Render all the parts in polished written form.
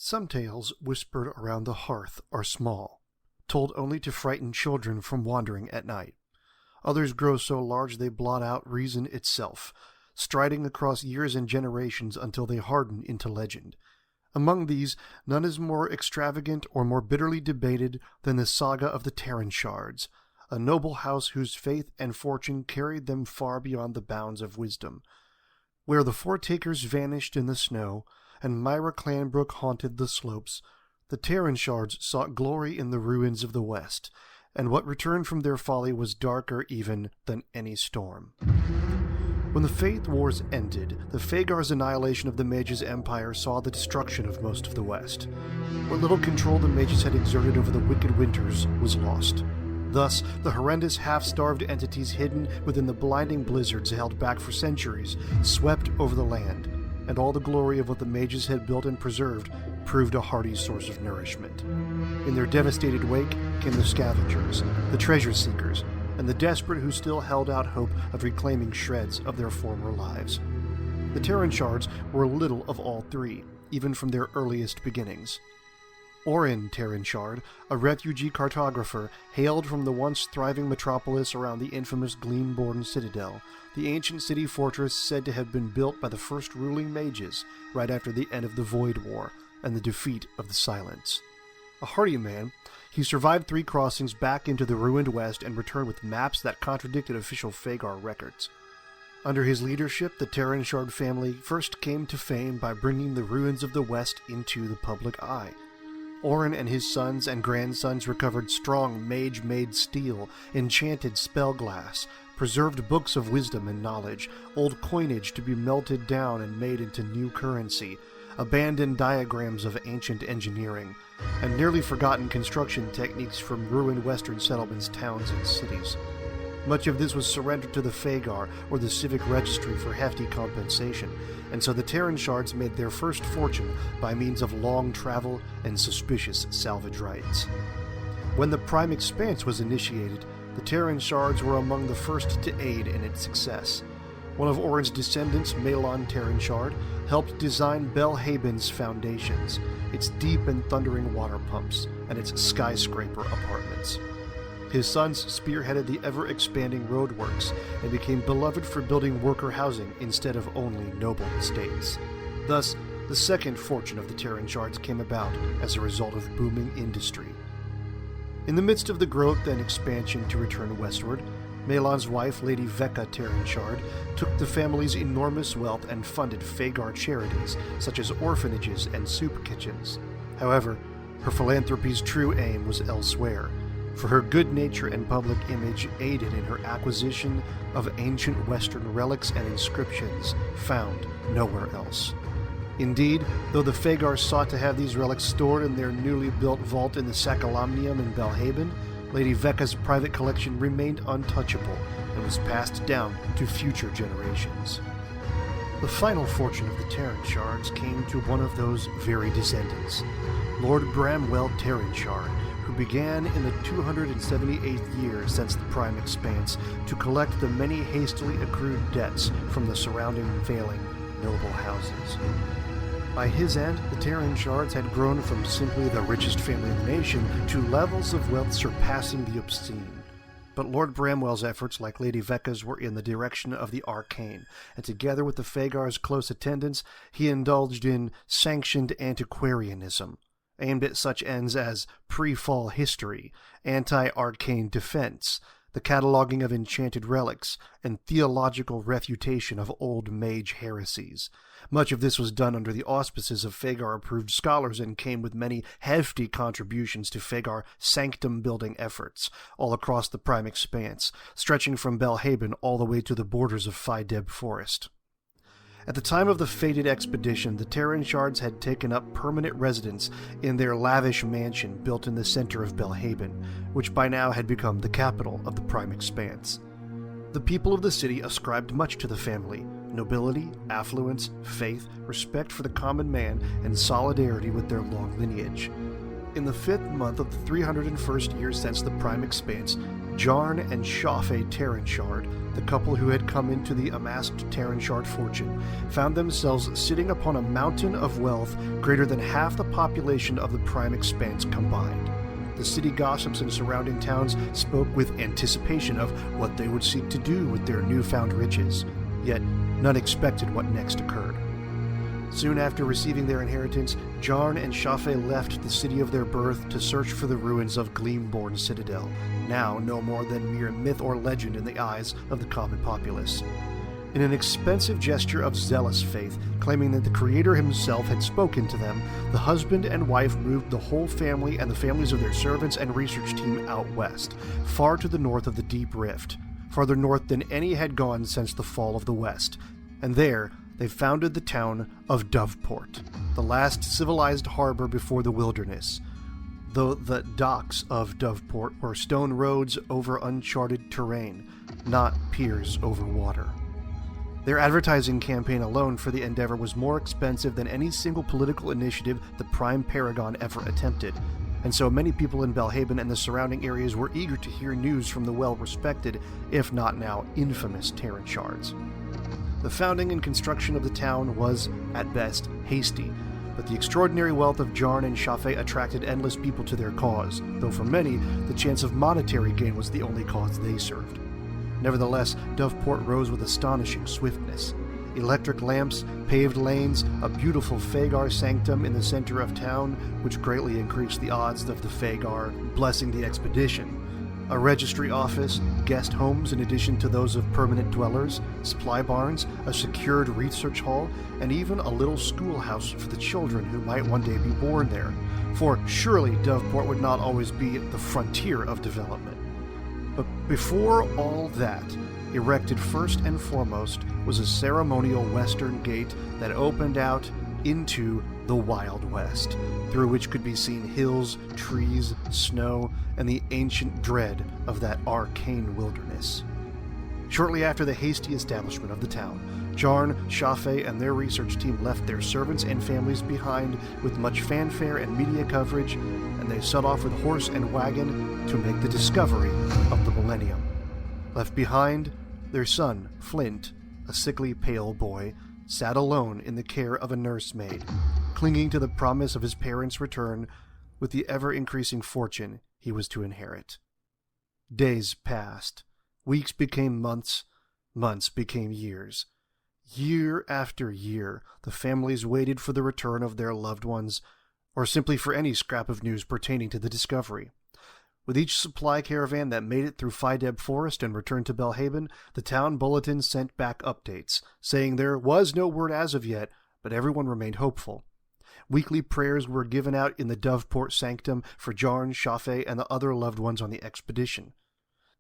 Some tales whispered around the hearth are small, told only to frighten children from wandering at night. Others grow so large they blot out reason itself, striding across years and generations until they harden into legend. Among these, none is more extravagant or more bitterly debated than the saga of the Tarrenshards, a noble house whose faith and fortune carried them far beyond the bounds of wisdom. Where the foretakers vanished in the snow, and Myra Clanbrook haunted the slopes, the Tarrenshards sought glory in the ruins of the West, and what returned from their folly was darker even than any storm. When the Faith Wars ended, the Fagar's annihilation of the Mages' empire saw the destruction of most of the West. What little control the Mages had exerted over the Wicked Winters was lost. Thus, the horrendous half-starved entities hidden within the blinding blizzards held back for centuries swept over the land, and all the glory of what the Mages had built and preserved proved a hearty source of nourishment. In their devastated wake came the scavengers, the treasure seekers, and the desperate who still held out hope of reclaiming shreds of their former lives. The Tarrenshards were little of all three, even from their earliest beginnings. Orin Tarrenshard, a refugee cartographer, hailed from the once thriving metropolis around the infamous Gleamborn Citadel, the ancient city fortress said to have been built by the first ruling mages right after the end of the Void War and the defeat of the Silence. A hardy man, he survived 3 crossings back into the ruined West and returned with maps that contradicted official Fagar records. Under his leadership, the Tarrenshard family first came to fame by bringing the ruins of the West into the public eye. Orin and his sons and grandsons recovered strong mage-made steel, enchanted spell glass, preserved books of wisdom and knowledge, old coinage to be melted down and made into new currency, abandoned diagrams of ancient engineering, and nearly forgotten construction techniques from ruined western settlements, towns, and cities. Much of this was surrendered to the Fagar or the Civic Registry for hefty compensation, and so the Tarrenshards made their first fortune by means of long travel and suspicious salvage rights. When the Prime Expanse was initiated, the Tarrenshards were among the first to aid in its success. One of Orin's descendants, Malon Tarrenshard, helped design Belhaben's foundations, its deep and thundering water pumps, and its skyscraper apartments. His sons spearheaded the ever-expanding roadworks and became beloved for building worker housing instead of only noble estates. Thus, the second fortune of the Tarrenshards came about as a result of booming industry. In the midst of the growth and expansion to return westward, Malon's wife, Lady Vecca Tarrenshard, took the family's enormous wealth and funded Fagar charities, such as orphanages and soup kitchens. However, her philanthropy's true aim was elsewhere, for her good nature and public image aided in her acquisition of ancient Western relics and inscriptions found nowhere else. Indeed, though the Fagar sought to have these relics stored in their newly built vault in the Sacalamnium in Belhaben, Lady Vecca's private collection remained untouchable and was passed down to future generations. The final fortune of the Tarrenshards came to one of those very descendants, Lord Bramwell Tarrenshard, who began in the 278th year since the Prime Expanse to collect the many hastily accrued debts from the surrounding failing noble houses. By his end, the Tarrenshards had grown from simply the richest family in the nation to levels of wealth surpassing the obscene. But Lord Bramwell's efforts, like Lady Vecca's, were in the direction of the arcane, and together with the Fagar's close attendants, he indulged in sanctioned antiquarianism, aimed at such ends as pre-fall history, anti-arcane defense, the cataloging of enchanted relics, and theological refutation of old mage heresies. Much of this was done under the auspices of Fagar-approved scholars and came with many hefty contributions to Fagar sanctum-building efforts all across the Prime Expanse, stretching from Belhaben all the way to the borders of Fideb Forest. At the time of the fated expedition, the Tarrenshards had taken up permanent residence in their lavish mansion built in the center of Belhaben, which by now had become the capital of the Prime Expanse. The people of the city ascribed much to the family: nobility, affluence, faith, respect for the common man, and solidarity with their long lineage. In the 5th month of the 301st year since the Prime Expanse, Jarn and Shafe Tarrenshard, the couple who had come into the amassed Tarrenshard fortune, found themselves sitting upon a mountain of wealth greater than half the population of the Prime Expanse combined. The city gossips and surrounding towns spoke with anticipation of what they would seek to do with their newfound riches, yet none expected what next occurred. Soon after receiving their inheritance, Jarn and Shafe left the city of their birth to search for the ruins of Gleamborn Citadel, now no more than mere myth or legend in the eyes of the common populace. In an expensive gesture of zealous faith, claiming that the Creator himself had spoken to them, the husband and wife moved the whole family and the families of their servants and research team out west, far to the north of the Deep Rift, farther north than any had gone since the fall of the West, and there they founded the town of Doveport, the last civilized harbor before the wilderness, though the docks of Doveport were stone roads over uncharted terrain, not piers over water. Their advertising campaign alone for the endeavor was more expensive than any single political initiative the Prime Paragon ever attempted, and so many people in Belhaben and the surrounding areas were eager to hear news from the well-respected, if not now infamous, Tarrenshards. The founding and construction of the town was, at best, hasty, but the extraordinary wealth of Jarn and Shafe attracted endless people to their cause, though for many, the chance of monetary gain was the only cause they served. Nevertheless, Doveport rose with astonishing swiftness. Electric lamps, paved lanes, a beautiful Fagar sanctum in the center of town, which greatly increased the odds of the Fagar blessing the expedition. A registry office, guest homes in addition to those of permanent dwellers, supply barns, a secured research hall, and even a little schoolhouse for the children who might one day be born there. For surely Doveport would not always be the frontier of development. But before all that, erected first and foremost was a ceremonial western gate that opened out into the Wild West, through which could be seen hills, trees, snow, and the ancient dread of that arcane wilderness. Shortly after the hasty establishment of the town, Jarn, Shafe, and their research team left their servants and families behind with much fanfare and media coverage, and they set off with horse and wagon to make the discovery of the millennium. Left behind, their son, Flint, a sickly, pale boy, sat alone in the care of a nursemaid, clinging to the promise of his parents' return with the ever-increasing fortune he was to inherit. Days passed. Weeks became months. Months became years. Year after year, the families waited for the return of their loved ones, or simply for any scrap of news pertaining to the discovery. With each supply caravan that made it through Fideb Forest and returned to Belhaben, the town bulletin sent back updates, saying there was no word as of yet, but everyone remained hopeful. Weekly prayers were given out in the Doveport sanctum for Jarn, Shafe, and the other loved ones on the expedition.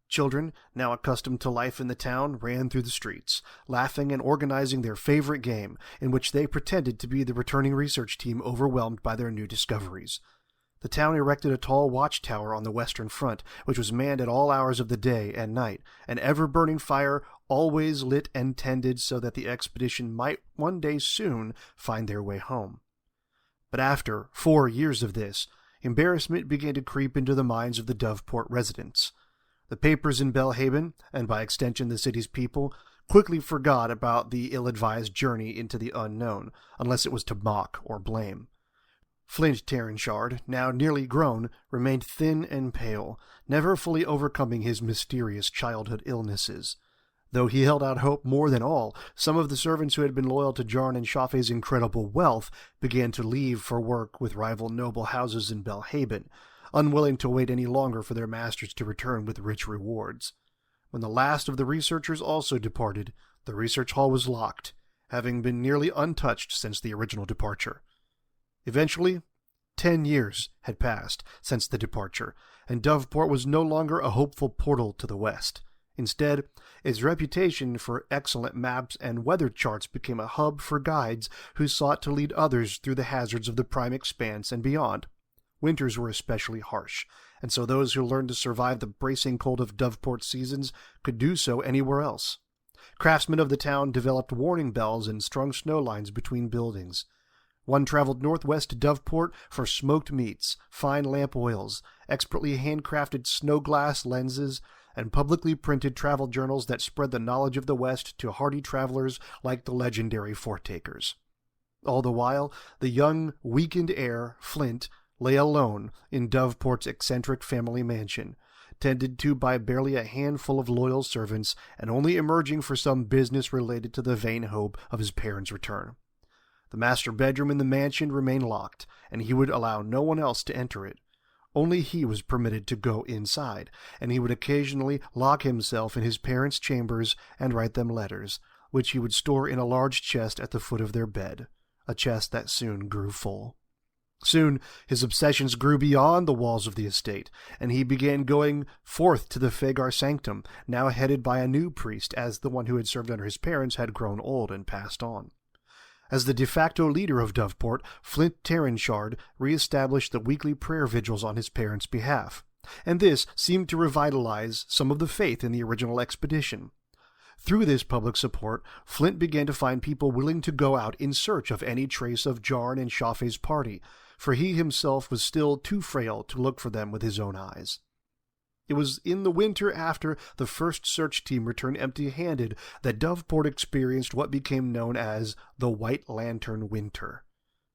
Children, now accustomed to life in the town, ran through the streets, laughing and organizing their favorite game, in which they pretended to be the returning research team overwhelmed by their new discoveries. The town erected a tall watchtower on the western front, which was manned at all hours of the day and night, an ever-burning fire always lit and tended so that the expedition might one day soon find their way home. But after 4 years of this, embarrassment began to creep into the minds of the Doveport residents. The papers in Belhaben, and by extension the city's people, quickly forgot about the ill-advised journey into the unknown, unless it was to mock or blame. Flint Tarrenshard, now nearly grown, remained thin and pale, never fully overcoming his mysterious childhood illnesses. Though he held out hope more than all, some of the servants who had been loyal to Jarn and Shafe's incredible wealth began to leave for work with rival noble houses in Belhaben, unwilling to wait any longer for their masters to return with rich rewards. When the last of the researchers also departed, the research hall was locked, having been nearly untouched since the original departure. Eventually, 10 years had passed since the departure, and Doveport was no longer a hopeful portal to the west. Instead, its reputation for excellent maps and weather charts became a hub for guides who sought to lead others through the hazards of the Prime Expanse and beyond. Winters were especially harsh, and so those who learned to survive the bracing cold of Doveport seasons could do so anywhere else. Craftsmen of the town developed warning bells and strung snow lines between buildings. One traveled northwest to Doveport for smoked meats, fine lamp oils, expertly handcrafted snow glass lenses, and publicly printed travel journals that spread the knowledge of the West to hardy travelers like the legendary Fortakers. All the while, the young, weakened heir, Flint, lay alone in Doveport's eccentric family mansion, tended to by barely a handful of loyal servants and only emerging for some business related to the vain hope of his parents' return. The master bedroom in the mansion remained locked, and he would allow no one else to enter it. Only he was permitted to go inside, and he would occasionally lock himself in his parents' chambers and write them letters, which he would store in a large chest at the foot of their bed, a chest that soon grew full. Soon his obsessions grew beyond the walls of the estate, and he began going forth to the Fagar sanctum, now headed by a new priest, as the one who had served under his parents had grown old and passed on. As the de facto leader of Doveport, Flint Tarrenshard re-established the weekly prayer vigils on his parents' behalf, and this seemed to revitalize some of the faith in the original expedition. Through this public support, Flint began to find people willing to go out in search of any trace of Jarn and Shafe's party, for he himself was still too frail to look for them with his own eyes. It was in the winter after the first search team returned empty-handed that Doveport experienced what became known as the White Lantern Winter.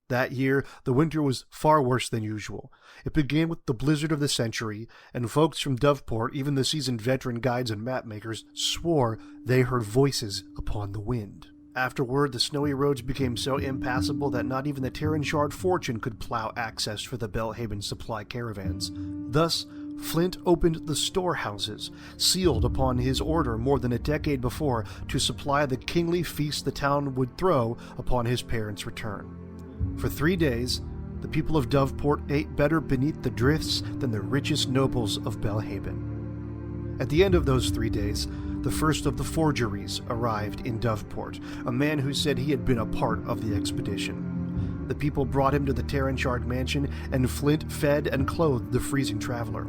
That year, the winter was far worse than usual. It began with the blizzard of the century, and folks from Doveport, even the seasoned veteran guides and mapmakers, swore they heard voices upon the wind. Afterward, the snowy roads became so impassable that not even the Tarrenshard fortune could plow access for the Belhaben supply caravans. Thus, Flint opened the storehouses, sealed upon his order more than a decade before, to supply the kingly feast the town would throw upon his parents' return. For 3 days, the people of Doveport ate better beneath the drifts than the richest nobles of Belhaben. At the end of those 3 days, the first of the forgeries arrived in Doveport, a man who said he had been a part of the expedition. The people brought him to the Tarrenshard mansion, and Flint fed and clothed the freezing traveler.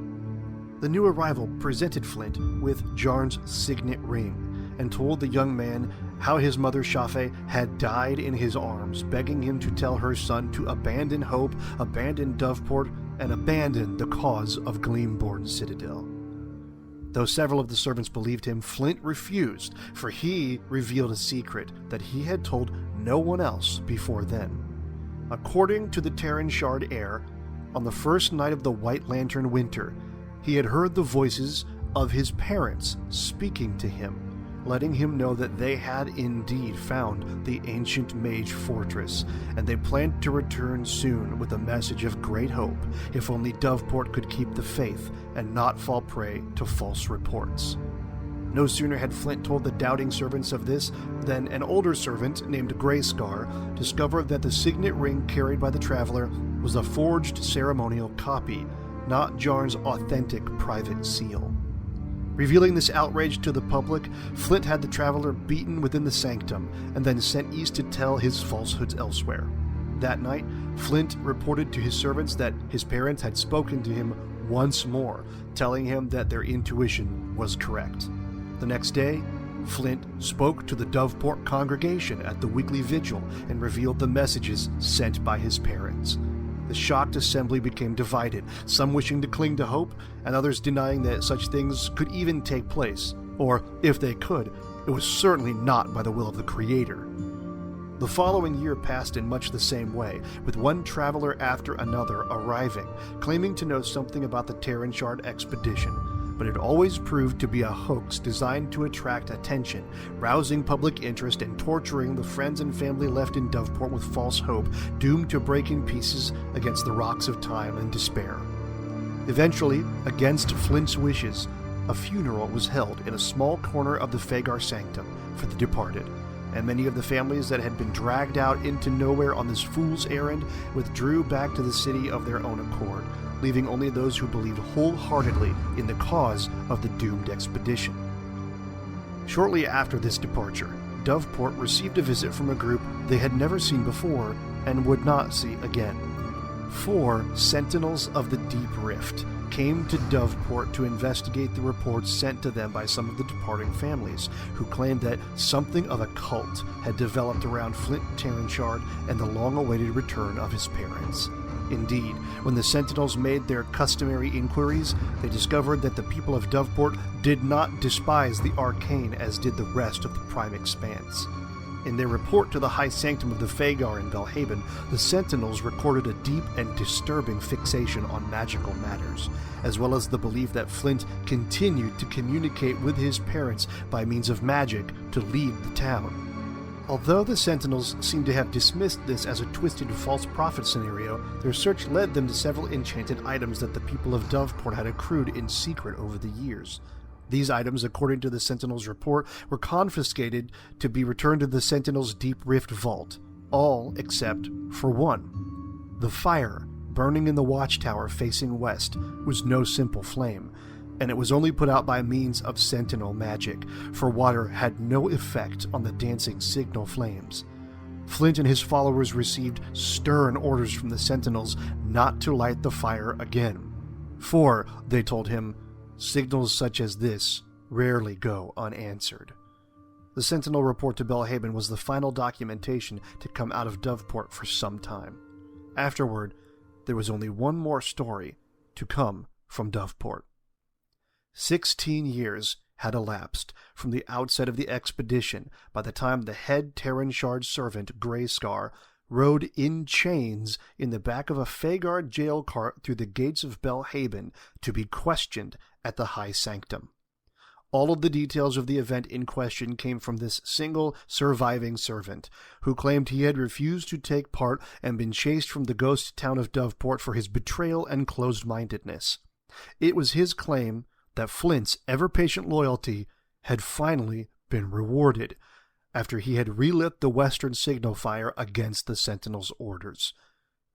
The new arrival presented Flint with Jarn's signet ring, and told the young man how his mother Shafe had died in his arms, begging him to tell her son to abandon hope, abandon Doveport, and abandon the cause of Gleamborn Citadel. Though several of the servants believed him, Flint refused, for he revealed a secret that he had told no one else before then. According to the Tarrenshard heir, on the first night of the White Lantern Winter, he had heard the voices of his parents speaking to him, letting him know that they had indeed found the ancient mage fortress, and they planned to return soon with a message of great hope, if only Doveport could keep the faith and not fall prey to false reports. No sooner had Flint told the doubting servants of this than an older servant named Grayscar discovered that the signet ring carried by the traveler was a forged ceremonial copy, not Jarn's authentic private seal. Revealing this outrage to the public, Flint had the traveler beaten within the sanctum and then sent east to tell his falsehoods elsewhere. That night, Flint reported to his servants that his parents had spoken to him once more, telling him that their intuition was correct. The next day, Flint spoke to the Doveport congregation at the weekly vigil and revealed the messages sent by his parents. The shocked assembly became divided, some wishing to cling to hope, and others denying that such things could even take place, or, if they could, it was certainly not by the will of the Creator. The following year passed in much the same way, with one traveler after another arriving, claiming to know something about the Tarrenshard expedition, but it always proved to be a hoax designed to attract attention, rousing public interest and torturing the friends and family left in Doveport with false hope, doomed to break in pieces against the rocks of time and despair. Eventually, against Flint's wishes, a funeral was held in a small corner of the Fagar sanctum for the departed, and many of the families that had been dragged out into nowhere on this fool's errand withdrew back to the city of their own accord, leaving only those who believed wholeheartedly in the cause of the doomed expedition. Shortly after this departure, Doveport received a visit from a group they had never seen before and would not see again. 4 Sentinels of the Deep Rift came to Doveport to investigate the reports sent to them by some of the departing families, who claimed that something of a cult had developed around Flint Tarrenshard and the long-awaited return of his parents. Indeed, when the Sentinels made their customary inquiries, they discovered that the people of Doveport did not despise the arcane as did the rest of the Prime Expanse. In their report to the High Sanctum of the Fagar in Belhaben, the Sentinels recorded a deep and disturbing fixation on magical matters, as well as the belief that Flint continued to communicate with his parents by means of magic to lead the town. Although the Sentinels seem to have dismissed this as a twisted false prophet scenario, their search led them to several enchanted items that the people of Doveport had accrued in secret over the years. These items, according to the Sentinels' report, were confiscated to be returned to the Sentinels' Deep Rift Vault, all except for one. The fire, burning in the watchtower facing west, was no simple flame, and it was only put out by means of Sentinel magic, for water had no effect on the dancing signal flames. Flint and his followers received stern orders from the Sentinels not to light the fire again. For, they told him, signals such as this rarely go unanswered. The Sentinel report to Belhaben was the final documentation to come out of Doveport for some time. Afterward, there was only one more story to come from Doveport. 16 years had elapsed from the outset of the expedition by the time the head Tarrenshard servant, Greyscar, rode in chains in the back of a Fagar jail cart through the gates of Belhaben to be questioned at the High Sanctum. All of the details of the event in question came from this single surviving servant, who claimed he had refused to take part and been chased from the ghost town of Doveport for his betrayal and closed-mindedness. It was his claim that Flint's ever-patient loyalty had finally been rewarded after he had relit the western signal fire against the Sentinel's orders.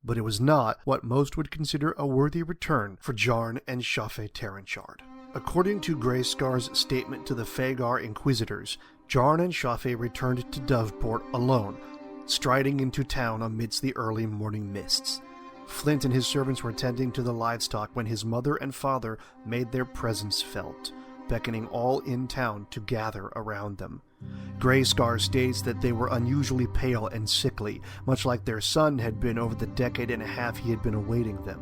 But it was not what most would consider a worthy return for Jarn and Shafe Tarrenshard. According to Greyscar's statement to the Fagar Inquisitors, Jarn and Shafe returned to Doveport alone, striding into town amidst the early morning mists. Flint and his servants were tending to the livestock when his mother and father made their presence felt, beckoning all in town to gather around them. Greyscar states that they were unusually pale and sickly, much like their son had been over the decade and a half he had been awaiting them.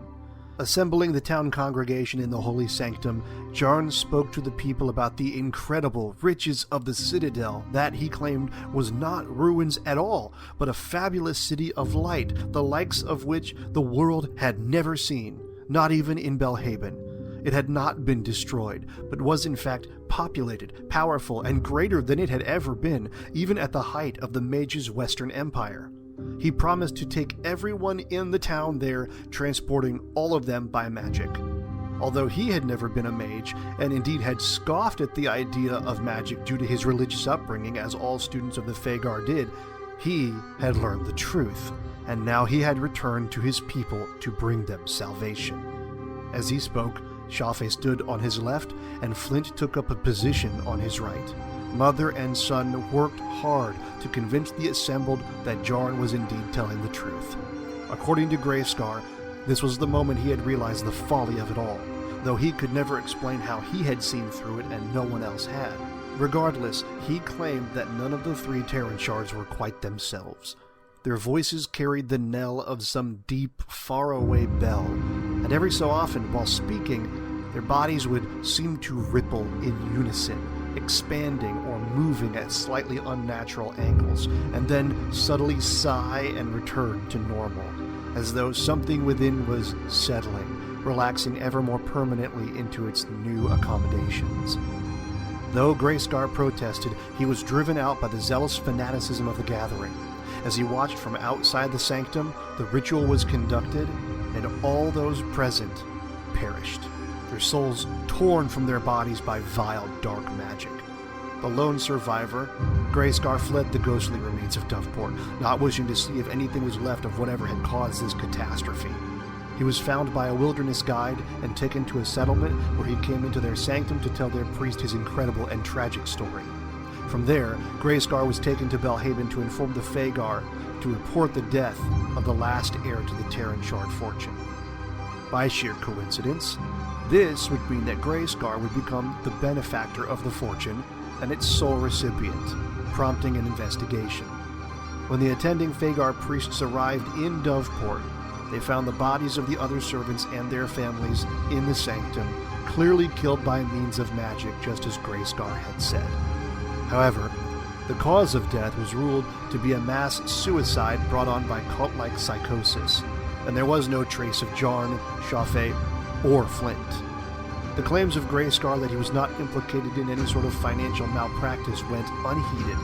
Assembling the town congregation in the Holy Sanctum, Jarn spoke to the people about the incredible riches of the citadel that, he claimed, was not ruins at all, but a fabulous city of light, the likes of which the world had never seen, not even in Belhaben. It had not been destroyed, but was in fact populated, powerful, and greater than it had ever been, even at the height of the Mage's Western Empire. He promised to take everyone in the town there, transporting all of them by magic. Although he had never been a mage, and indeed had scoffed at the idea of magic due to his religious upbringing, as all students of the Fagar did, he had learned the truth, and now he had returned to his people to bring them salvation. As he spoke, Shafe stood on his left, and Flint took up a position on his right. Mother and son worked hard to convince the assembled that Jarn was indeed telling the truth. According to Greyscar, this was the moment he had realized the folly of it all, though he could never explain how he had seen through it and no one else had. Regardless, he claimed that none of the three Tarrenshards were quite themselves. Their voices carried the knell of some deep, faraway bell, and every so often, while speaking, their bodies would seem to ripple in unison, expanding or moving at slightly unnatural angles, and then subtly sigh and return to normal, as though something within was settling, relaxing ever more permanently into its new accommodations. Though Greyscar protested, he was driven out by the zealous fanaticism of the gathering. As he watched from outside the sanctum, the ritual was conducted, and all those present perished, their souls torn from their bodies by vile, dark magic. The lone survivor, Greyscar, fled the ghostly remains of Doveport, not wishing to see if anything was left of whatever had caused this catastrophe. He was found by a wilderness guide and taken to a settlement where he came into their sanctum to tell their priest his incredible and tragic story. From there, Greyscar was taken to Belhaben to inform the Fagar to report the death of the last heir to the Tarrenshard fortune. By sheer coincidence, this would mean that Greyscar would become the benefactor of the fortune and its sole recipient, prompting an investigation. When the attending Fagar priests arrived in Doveport, they found the bodies of the other servants and their families in the sanctum, clearly killed by means of magic, just as Greyscar had said. However, the cause of death was ruled to be a mass suicide brought on by cult-like psychosis, and there was no trace of Jarn, Chaffee, or Flint. The claims of Greyscar that he was not implicated in any sort of financial malpractice went unheeded,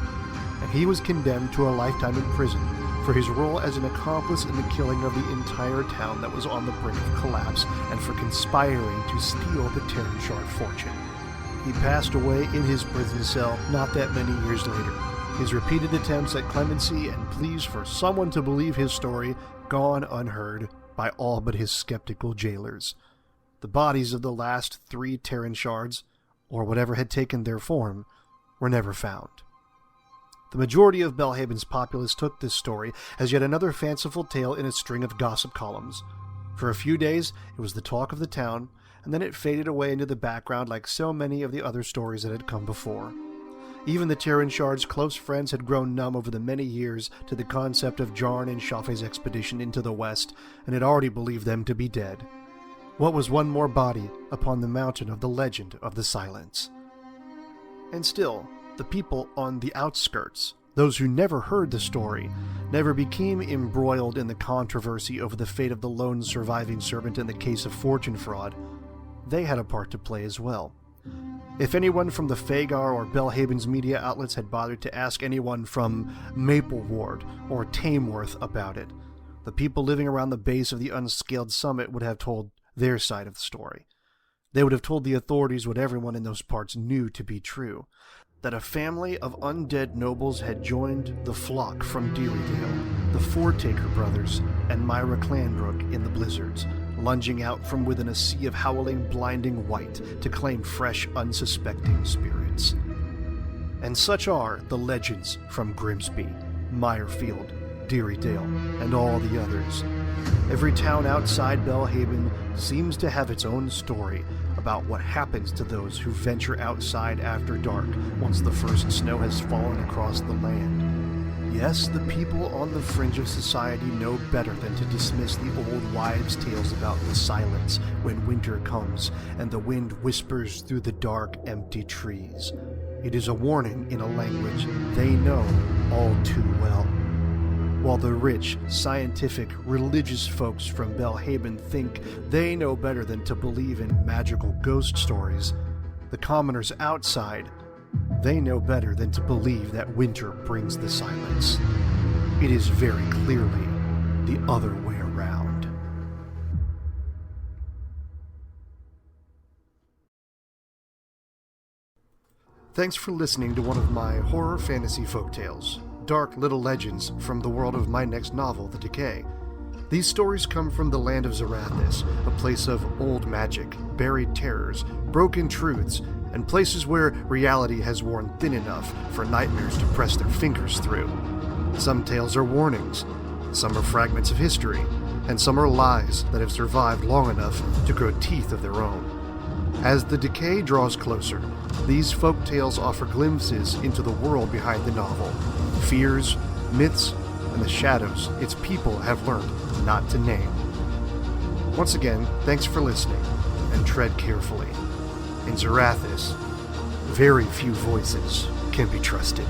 and he was condemned to a lifetime in prison for his role as an accomplice in the killing of the entire town that was on the brink of collapse, and for conspiring to steal the Tarrenshard fortune. He passed away in his prison cell not that many years later, his repeated attempts at clemency and pleas for someone to believe his story gone unheard by all but his skeptical jailers. The bodies of the last 3 Tarrenshards, or whatever had taken their form, were never found. The majority of Belhaben's populace took this story as yet another fanciful tale in a string of gossip columns. For a few days, it was the talk of the town, and then it faded away into the background like so many of the other stories that had come before. Even the Tarrenshard's close friends had grown numb over the many years to the concept of Jarn and Chaffee's expedition into the west, and had already believed them to be dead. What was one more body upon the mountain of the legend of the Silence? And still, the people on the outskirts, those who never heard the story, never became embroiled in the controversy over the fate of the lone surviving servant in the case of fortune fraud, they had a part to play as well. If anyone from the Fagar or Belhaben's media outlets had bothered to ask anyone from Mapleward or Tameworth about it, the people living around the base of the unscaled summit would have told their side of the story. They would have told the authorities what everyone in those parts knew to be true, that a family of undead nobles had joined the flock from Dearydale, the Foretaker brothers, and Myra Clanbrook in the blizzards, lunging out from within a sea of howling, blinding white to claim fresh, unsuspecting spirits. And such are the legends from Grimsby, Meyerfield, Dearydale, and all the others. Every town outside Belhaben seems to have its own story about what happens to those who venture outside after dark once the first snow has fallen across the land. Yes, the people on the fringe of society know better than to dismiss the old wives' tales about the silence when winter comes and the wind whispers through the dark, empty trees. It is a warning in a language they know all too well. While the rich, scientific, religious folks from Belhaben think they know better than to believe in magical ghost stories, the commoners outside, they know better than to believe that winter brings the silence. It is very clearly the other way around. Thanks for listening to one of my horror fantasy folktales, dark little legends from the world of my next novel, The Decay. These stories come from the land of Zerathis, a place of old magic, buried terrors, broken truths, and places where reality has worn thin enough for nightmares to press their fingers through. Some tales are warnings, some are fragments of history, and some are lies that have survived long enough to grow teeth of their own. As The Decay draws closer, these folk tales offer glimpses into the world behind the novel, fears, myths, and the shadows its people have learned not to name. Once again, thanks for listening, and tread carefully. In Zerathis, very few voices can be trusted.